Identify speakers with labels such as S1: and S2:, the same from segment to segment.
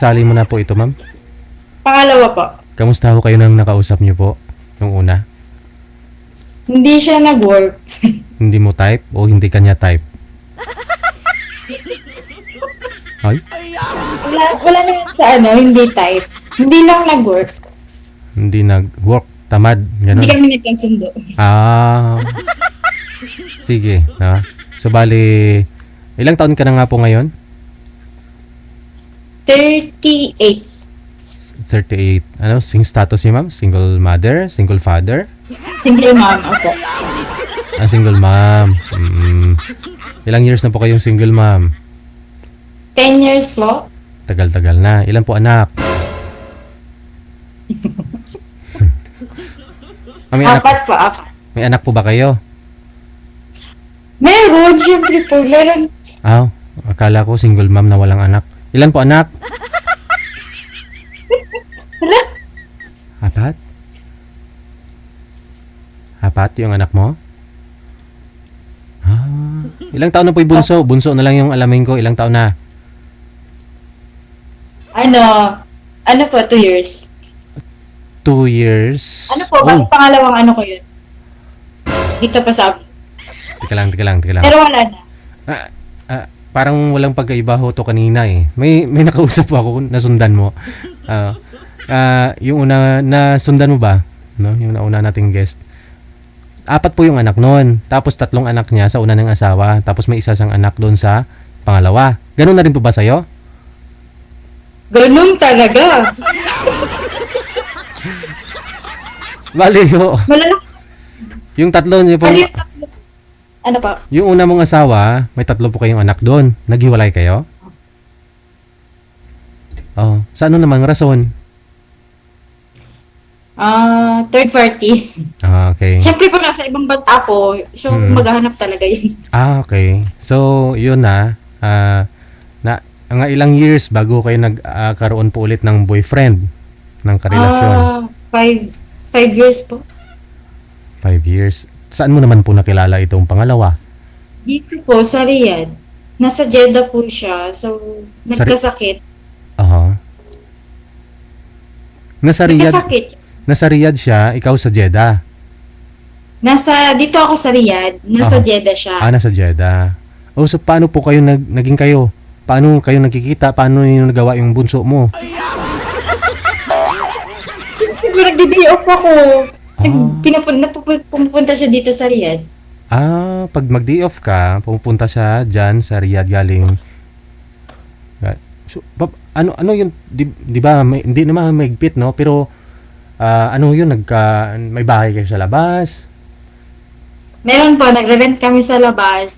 S1: Sali mo na po ito, ma'am.
S2: Pangalawa po.
S1: Kamusta ho kayo nang nakausap niyo po? Yung una?
S2: Hindi siya nag-work.
S1: Hindi mo type o hindi kanya type? Ay?
S2: Wala na yun sa hindi type. Hindi lang nag-work.
S1: Hindi nag-work. Tamad. Ganun.
S2: Hindi kami nagkasundo.
S1: Ah. Sige. No? So, bali, ilang taon ka na nga po ngayon?
S2: 38.
S1: 38. Ano? Sing status niyo, ma'am? Single mother? Single father?
S2: Single mom ako.
S1: Single mom. Ilang years na po kayong single mom?
S2: 10 years po.
S1: Tagal-tagal na. Ilan po anak? May anak,
S2: Apat po, apat.
S1: may anak po ba kayo?
S2: Meron, syempre po. Meron.
S1: Akala ko single mom na walang anak. Ilan po anak?
S2: Wala.
S1: Apat? Apat yung anak mo? Ilang taon na po yung bunso? Bunso na lang yung alamin ko. Ilang taon na?
S2: Ano po, 2 years.
S1: 2 years.
S2: Ano po, pangalawang ano ko yun? Dito pa sa amin.
S1: Teka lang.
S2: Pero wala na.
S1: Parang walang pagkaiba ho to kanina eh. May nakausap po ako, nasundan mo. Yung una, nasundan mo ba? No? Yung nauna nating guest. 4 po yung anak noon. Tapos 3 anak niya sa una ng asawa. Tapos may isa siyang anak doon sa pangalawa. Ganun na rin po ba sa'yo?
S2: Ganun talaga.
S1: Bali ho.
S2: Malala.
S1: Yung 3 niyo po.
S2: Ano yung tatlo? Ano pa?
S1: Yung una mong asawa, may 3 po kayong anak doon. Naghiwalay kayo? Sa ano naman rason?
S2: Third party.
S1: Okay.
S2: Siyempre po nasa ibang bansa po. So, maghahanap talaga yun.
S1: Okay. So, yun na nga ilang years bago kayo nagkaroon po ulit ng boyfriend ng karelasyon?
S2: 5 years po.
S1: 5 years. Saan mo naman po nakilala itong pangalawa?
S2: Dito po, sa Riyadh. Nasa Jeddah po siya. So, nagkasakit.
S1: Nasa Riyadh siya, ikaw sa Jeddah.
S2: Dito ako sa Riyadh. Nasa Jeddah siya.
S1: Nasa Jeddah. So paano po kayo naging kayo? Paano kayo nagkikita? Paano yung nagawa yung bunso mo?
S2: Siguro nag-day off ako. Pumupunta siya dito sa Riyadh.
S1: Pag mag-day off ka, pupunta siya dyan sa Riyadh galing. So, ano yun, di ba, hindi naman maigpit, no? Pero, ano yun, may bahay kayo sa labas?
S2: Meron po, nagre-rent kami sa labas.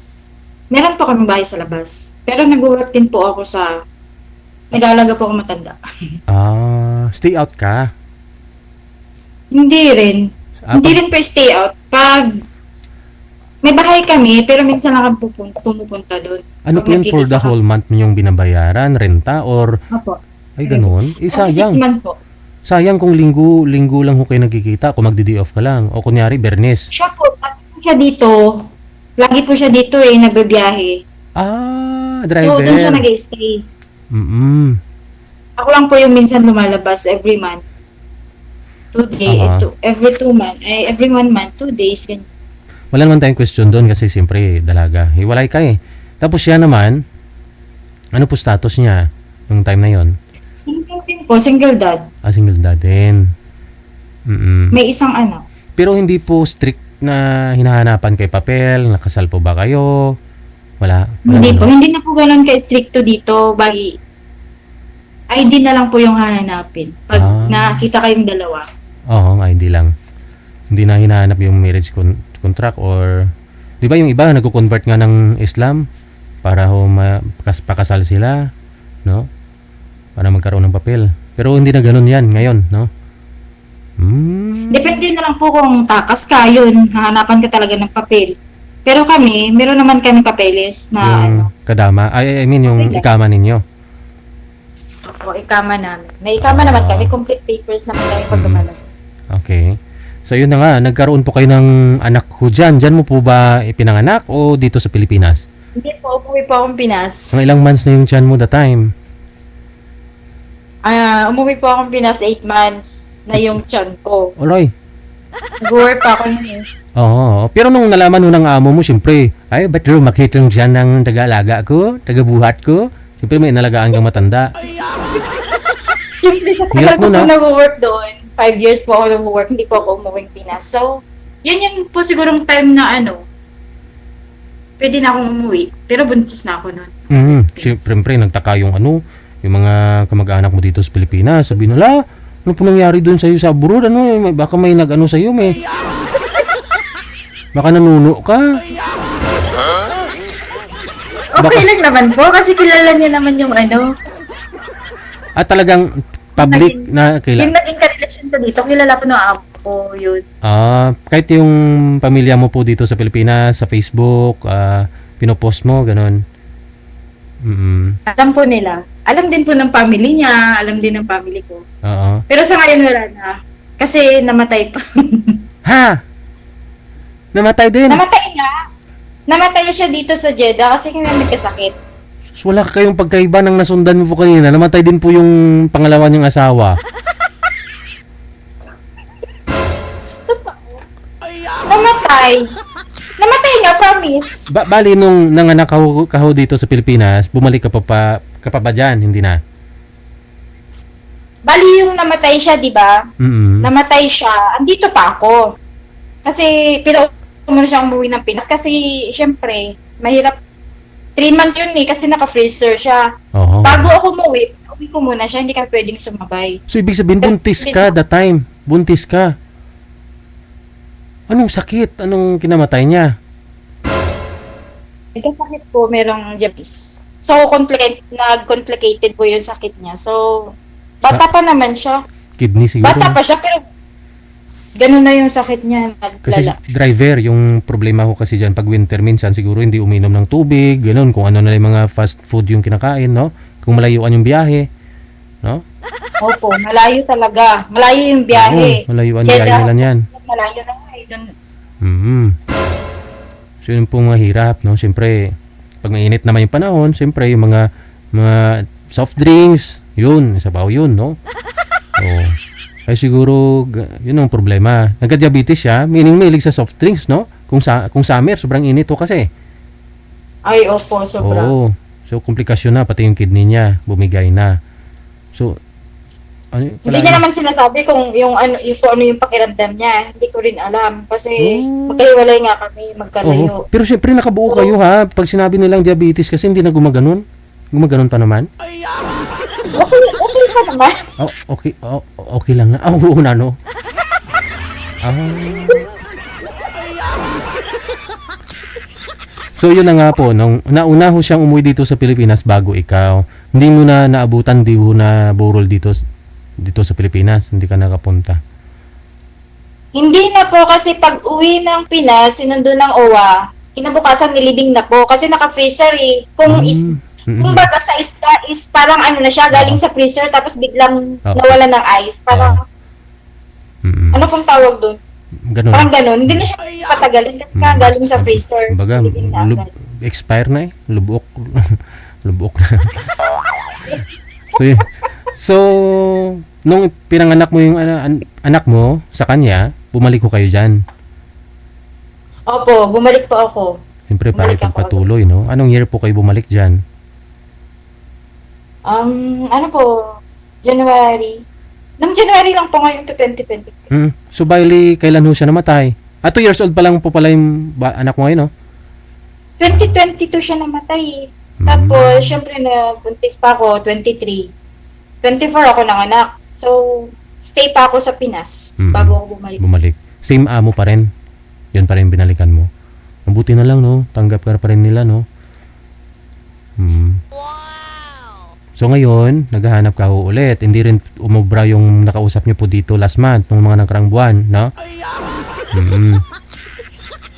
S2: Meron po kami bahay sa labas. Pero nag-work din po ako nag-aalaga po ako matanda.
S1: Stay out ka?
S2: Hindi rin. Hindi rin po stay out. Pag may bahay kami, pero minsan lang pumupunta doon.
S1: Ano po yun, for the whole month ninyong binabayaran? Renta? Or,
S2: Opo.
S1: Ay, ganun? Sayang.
S2: 6 months po.
S1: Sayang kung linggo lang ho kayo nagkikita kung magdi-day off ka lang. O kunyari, Bernes.
S2: Siya po, lagi po siya dito. Lagi po siya dito nagbabiyahe.
S1: Driver.
S2: So, doon siya nag-stay. Ako lang po yung minsan lumalabas every month. 2 days, every 2 months, every 1 month, 2 days, ganyan.
S1: Wala naman tayong question doon kasi siyempre dalaga. Hiwalay ka eh. Tapos siya naman, ano po status niya yung time na yon?
S2: Single din po, single dad.
S1: Single dad din.
S2: May isang anak.
S1: Pero hindi po strict na hinahanapan kay papel, nakasal po ba kayo? Wala
S2: Hindi
S1: ano?
S2: po, hindi na po ganun ka-stricto dito. Bali, ID na lang po yung hahanapin. Pag nakita kayong dalawa.
S1: ID lang. Hindi na hinahanap yung marriage contract or... Di ba yung iba nagko-convert nga ng Islam para pakasal sila, no? Para magkaroon ng papel. Pero hindi na ganun yan ngayon, no?
S2: Depende na lang po kung takas ka, yun. Hahanapan ka talaga ng papel. Pero kami, meron naman kami papeles na
S1: yung kadama. I mean yung ikama ninyo.
S2: Opo, ikama namin. May ikama naman kami. Complete papers naman kami pag lumalabas.
S1: Okay. So yun na nga, nagkaroon po kayo ng anak ko dyan. Dyan mo po ba ipinanganak o dito sa Pilipinas?
S2: Hindi po, umuwi po akong Pinas.
S1: Mga ilang months na yung dyan mo the time?
S2: Umuwi po akong Pinas 8 months na yung tiyan ko.
S1: Oloy.
S2: Nag-work pa ako nun eh.
S1: Oo. Pero nung nalaman mo ng amo mo, siyempre, ay, ba't ro, makitang siya ng taga-alaga ko, taga-buhat ko? Siyempre, may inalagaan kang matanda.
S2: Siyempre, sa
S1: Hirap
S2: tagal ko
S1: nun, ah.
S2: nag-work doon. 5 years po ako nag-work, hindi po ako umuwing Pinas. So, yun po sigurong time na pwede na akong umuwi. Pero buntis na ako noon.
S1: Siyempre, nagtaka yung yung mga kamag-anak mo dito sa Pilipinas. Sabi nila, ano po nangyari doon sa'yo sa abroad? Baka may nag-ano sa'yo, may... Baka nanuno ka.
S2: Okay lang naman po, kasi kilala niya naman yung
S1: At talagang public na
S2: yung naging ka-relation ko dito, kilala po ng amo ko, yun.
S1: Kahit yung pamilya mo po dito sa Pilipinas, sa Facebook, pinopost mo, ganun.
S2: Alam po nila. Alam din po ng family niya, alam din ng family ko.
S1: Oo.
S2: Pero sa ngayon wala na. Kasi namatay pa.
S1: Ha? Namatay din?
S2: Namatay nga. Namatay siya dito sa Jeddah kasi kaya may kasakit.
S1: So, wala kayong pagkaiba ng nasundan mo po kanina. Namatay din po yung pangalawa niyang asawa.
S2: Namatay. Namatay nga, promise.
S1: Bali, nung nanganak ka ho dito sa Pilipinas, bumalik ka pa ba dyan? Hindi na?
S2: Bali yung namatay siya, di ba? Namatay siya. Andito pa ako. Kasi muna siyang umuwi ng Pinas. Kasi, syempre, mahirap. 3 months yun kasi naka-freezer siya.
S1: Oo.
S2: Bago ako umuwi ko muna siya. Hindi ka pwedeng sumabay.
S1: So, ibig sabihin, buntis ka that time? Buntis ka? Anong sakit? Anong kinamatay niya?
S2: Nagkasakit po, merong diabetes. So, nag-complicated po yung sakit niya. So, bata pa naman siya.
S1: Kidney siguro?
S2: Bata pa siya, pero ganun na yung sakit niya.
S1: Kasi
S2: Naglala.
S1: driver, yung problema ko kasi dyan, pag winter minsan siguro hindi uminom ng tubig, ganun, kung ano na yung mga fast food yung kinakain, no? Kung malayuan yung biyahe, no?
S2: Opo, malayo talaga. Malayo yung biyahe.
S1: Oo, malayuan yung biyahe nila yan.
S2: Malayo na nga eh.
S1: So yun pong mahirap, no? Siyempre, pag mainit naman yung panahon, siyempre yung mga soft drinks, yun, isa pa yun, no? Oo. Ay siguro, yun ang problema. Nagka-diabetes siya, meaning mahilig sa soft drinks, no? Kung summer, sobrang init to kasi.
S2: Ay, opo, sobra.
S1: Oo. So, komplikasyon na, pati yung kidney niya, bumigay na. So,
S2: Hindi niya naman sinasabi kung ano yung pakiramdam niya. Hindi ko rin alam. Kasi magkahiwalay nga kami, magkalayo.
S1: Oo. Pero syempre, nakabuo kayo ha. Pag sinabi nilang diabetes kasi hindi na gumaganon. Gumaganon pa naman.
S2: Okay pa naman.
S1: Okay. Okay lang na. Oo na, no? So, yun na nga po. Nung nauna ho siyang umuwi dito sa Pilipinas bago ikaw. Hindi mo na naabutan, hindi mo na burol dito sa Pilipinas. Hindi ka nakapunta.
S2: Hindi na po kasi pag uwi ng Pinas, sinundo ng OWA, kinabukasan nilibing na po kasi naka-freezer eh. Kung baga sa isda is parang na siya, galing sa freezer tapos biglang nawala ng ice. Parang, ano pong tawag doon?
S1: Ganun.
S2: Parang ganun. Hindi na siya patagalin kasi galing sa freezer.
S1: Baga, expire na eh. Lubok. Lubok na. So, nung pinanganak mo yung anak mo sa kanya, bumalik ko kayo dyan.
S2: Opo, bumalik po ako.
S1: Siyempre, para ipagpatuloy, no? Anong year po kayo bumalik dyan?
S2: January. Nung January lang po ngayon to 2020.
S1: So, bali, kailan ho siya namatay? 2 years old pa lang po pala yung anak mo ngayon, no?
S2: 2022 siya namatay. Tapos, syempre na buntis pa ako, 23. 24 ako nanganak. So, stay pa ako sa Pinas bago ako bumalik.
S1: Same amo pa rin? Yun pa rin binalikan mo? Mabuti na lang, no? Tanggap ka pa rin nila, no? So ngayon, naghahanap ka ho ulit. Hindi rin umubra yung nakausap niyo po dito last month, nung mga nakarang buwan, no?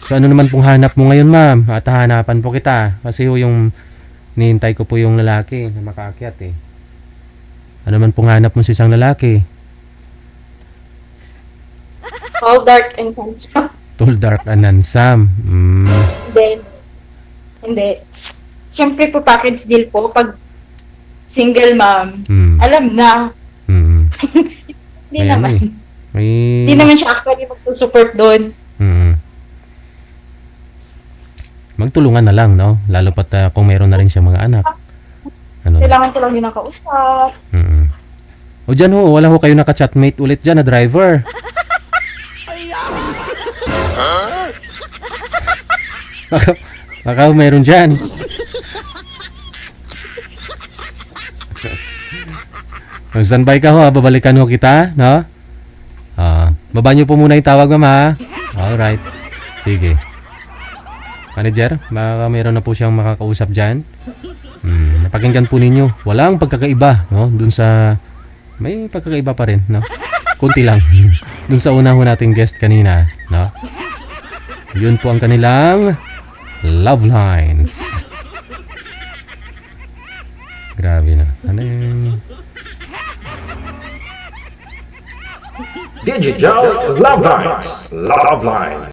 S1: So ano naman pong hanap mo ngayon, ma'am? At hanapan po kita. Kasi yung nihintay ko po yung lalaki na makaakyat eh. Ano naman pong hanap mo sa isang lalaki?
S2: All dark and handsome.
S1: Tall, dark, and handsome.
S2: Hindi. Siyempre po package deal po. Pag single mom.
S1: Mm.
S2: Alam na.
S1: Mm.
S2: Hindi
S1: May
S2: naman.
S1: ano eh. May...
S2: Hindi naman siya actually mag-support doon.
S1: Mm. Magtulungan na lang, no? Lalo pat kung meron na rin siya mga anak. Ano?
S2: Kailangan ko lang din nakausap.
S1: Mm. O dyan ho, wala ho kayo naka-chatmate ulit dyan na driver. Baka meron dyan. Standby ka ho, babalikan ho kita, no? Baba niyo po muna yung tawag, mama. Alright. Sige. Manager, baka meron na po siyang makakausap dyan. Napakinggan po ninyo. Walang pagkakaiba, no? Dun sa... May pagkakaiba pa rin, no? Kunti lang. Dun sa una ho nating guest kanina, no? Yun po ang kanilang love lines. Grabe na. Sana yung...
S3: Digital Love Lines. Love Lines.